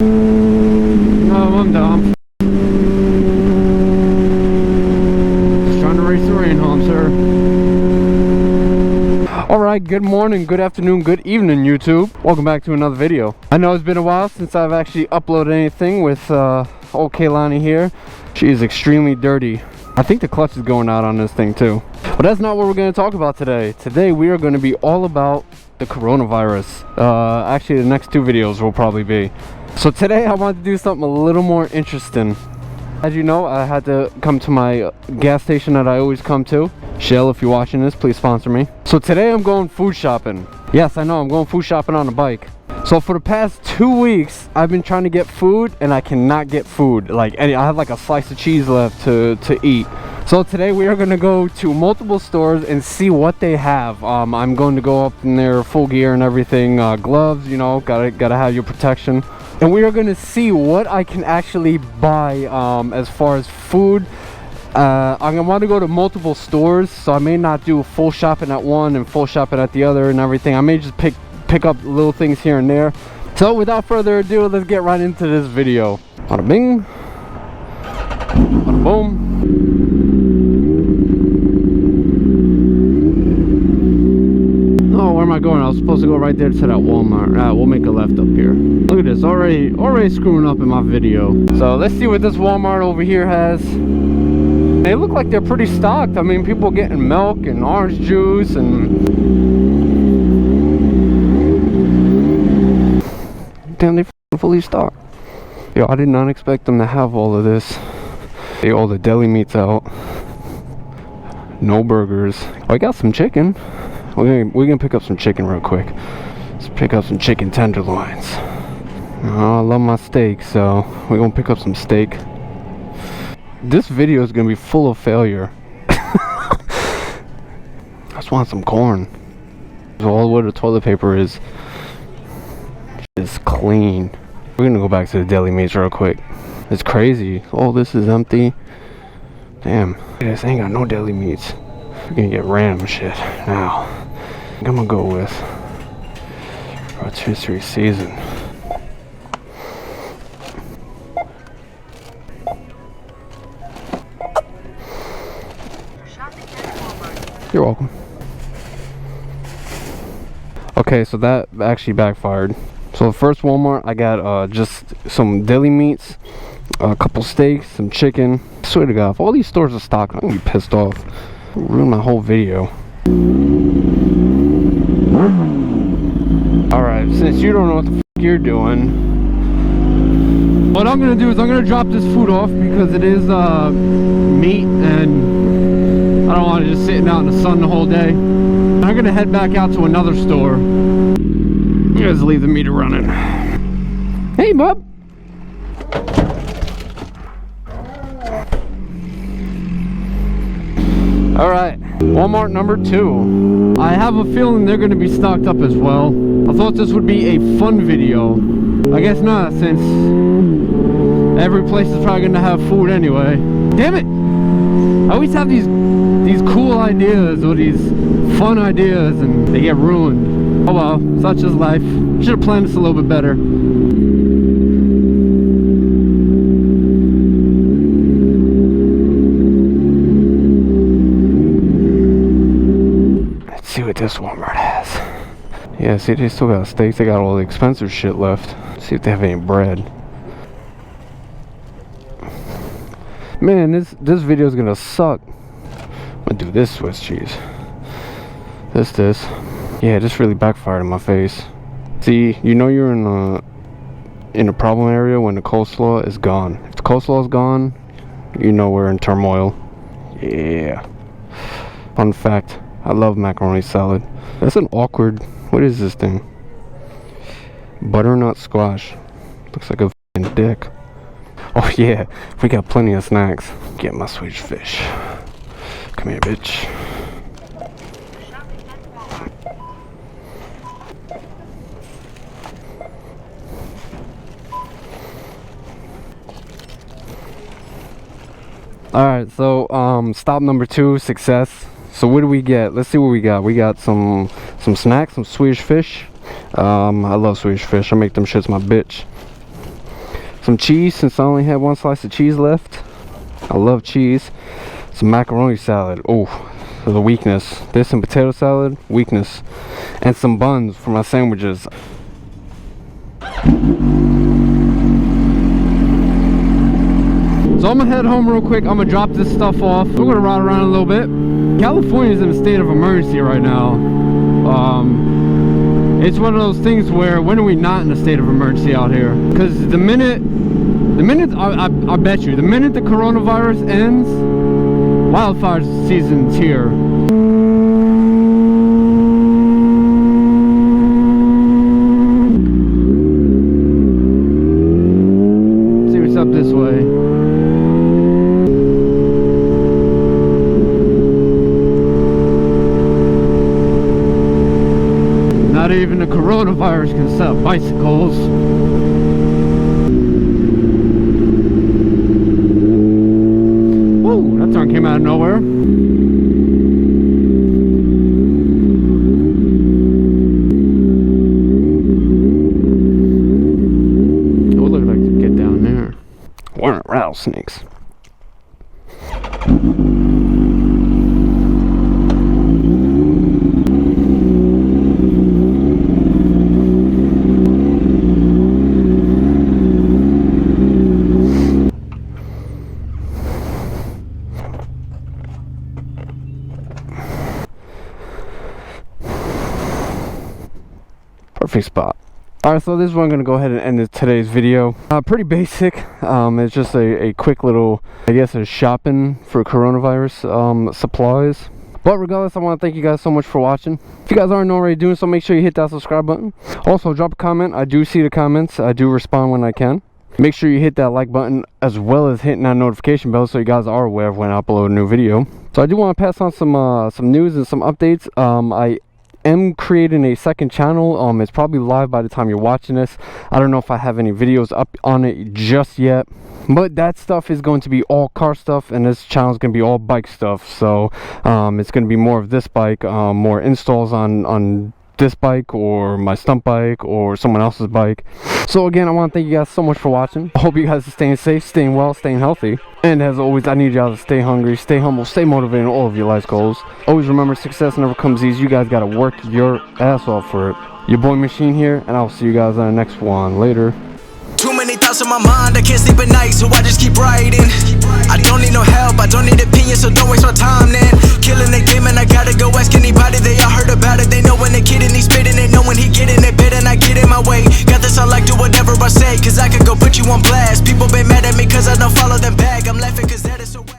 Oh, I'm dumb. Just trying to race the rain home, sir. Alright, good morning, good afternoon, good evening, YouTube. Welcome back to another video. I know it's been a while since I've actually uploaded anything with old Kaylani here. She is extremely dirty. I think the clutch is going out on this thing too. But that's not what we're going to talk about today. Today we are going to be all about the coronavirus. Actually, the next two videos will probably be. So today I want to do something a little more interesting. As you know, I had to come to my gas station that I always come to. Shell, if you're watching this, please sponsor me. So today I'm going food shopping. Yes, I know, I'm going food shopping on a bike. So for the past 2 weeks, I've been trying to get food and I cannot get food. I have like a slice of cheese left to eat. So today we are going to go to multiple stores and see what they have. I'm going to go up in their full gear and everything. Gloves, you know, gotta have your protection. And we are going to see what I can actually buy as far as food. I'm going to want to go to multiple stores, so I may not do full shopping at one and full shopping at the other and everything. I may just pick up little things here and there. So without further ado, let's get right into this video. Bada bing, bada boom. Oh, where am I going? I was supposed to go right there to that Walmart. We'll make a left up here. Look at this, already screwing up in my video. So let's see what this Walmart over here has. They look like they're pretty stocked. I mean, people getting milk and orange juice and... Damn, they're fully stocked. Yo, I did not expect them to have all of this. All the deli meats out. No burgers. Oh, I got some chicken. We're gonna pick up some chicken real quick. Let's pick up some chicken tenderloins. Oh, I love my steak, so we're gonna pick up some steak. This video is gonna be full of failure. I just want some corn. All where the toilet paper is clean. We're gonna go back to the deli meats real quick. It's crazy. Oh, this is empty. Damn, this ain't got no deli meats. We're gonna get random shit now. I'm gonna go with rotisserie season. You're welcome. Okay, so that actually backfired. So the first Walmart, I got just some deli meats, a couple steaks, some chicken. I swear to God, if all these stores are stocked, I'm gonna be pissed off. Ruin my whole video. Alright, since you don't know what the f you're doing, what I'm gonna do is I'm gonna drop this food off because it is meat and I don't want it just sitting out in the sun the whole day. I'm gonna head back out to another store. You guys leave the meter running. Hey, bub. Alright, Walmart number 2. I have a feeling they're going to be stocked up as well. I thought this would be a fun video. I guess not, since every place is probably going to have food anyway. Damn it! I always have these cool ideas or these fun ideas and they get ruined. Oh well, such is life. Should have planned this a little bit better. See what this Walmart has. Yeah, see, they still got steaks. They got all the expensive shit left. See if they have any bread. Man, this video is gonna suck. I'm gonna do this Swiss cheese. This. Yeah, this really backfired in my face. See, you know you're in a problem area when the coleslaw is gone. If the coleslaw is gone, you know we're in turmoil. Yeah. Fun fact. I love macaroni salad. That's an awkward... What is this thing? Butternut squash. Looks like a f***ing dick. Oh yeah, we got plenty of snacks. Get my Swedish fish. Come here, bitch. Alright, so stop number 2, success. So what do we get? Let's see what we got. We got some snacks, some Swedish fish. I love Swedish fish. I make them shits my bitch. Some cheese, since I only had one slice of cheese left. I love cheese. Some macaroni salad. Oh, the weakness. This and potato salad, weakness. And some buns for my sandwiches. So I'm gonna head home real quick. I'm gonna drop this stuff off. We're gonna ride around a little bit. California's in a state of emergency right now. It's one of those things where, when are we not in a state of emergency out here? Because the minute I bet you, the minute the coronavirus ends, wildfire season's here. See what's up this way. Not even the coronavirus can stop bicycles. Whoa, that turn came out of nowhere. Oh, look like to get down there. We're rattlesnakes. Perfect spot. Alright, so this is where I'm going to go ahead and end today's video. Pretty basic. It's just a quick little, I guess, a shopping for coronavirus supplies. But regardless, I want to thank you guys so much for watching. If you guys aren't already doing so, make sure you hit that subscribe button. Also, drop a comment. I do see the comments. I do respond when I can. Make sure you hit that like button as well as hitting that notification bell so you guys are aware of when I upload a new video. So I do want to pass on some news and some updates. I am creating a second channel. It's probably live by the time you're watching this. I don't know if I have any videos up on it just yet, but that stuff is going to be all car stuff, and this channel is going to be all bike stuff. So it's going to be more of this bike, more installs on this bike or my stunt bike or someone else's bike. So again, I want to thank you guys so much for watching. I hope you guys are staying safe, staying well, staying healthy, and as always, I need y'all to stay hungry, stay humble, stay motivated in all of your life goals. Always remember, success never comes easy. You guys got to work your ass off for it. Your boy Machine here, and I'll see you guys on the next one. Later. Too many thoughts in my mind, I can't sleep at night, so I just keep writing. I don't need no help, I don't need opinions, so don't waste my time then. Killing the game and I gotta go ask anybody, they all heard about it. They know when they kidding, he spitting it, know when he getting it, better not get in my way. Got this, I like do whatever I say, cause I could go put you on blast. People been mad at me cause I don't follow them back, I'm laughing cause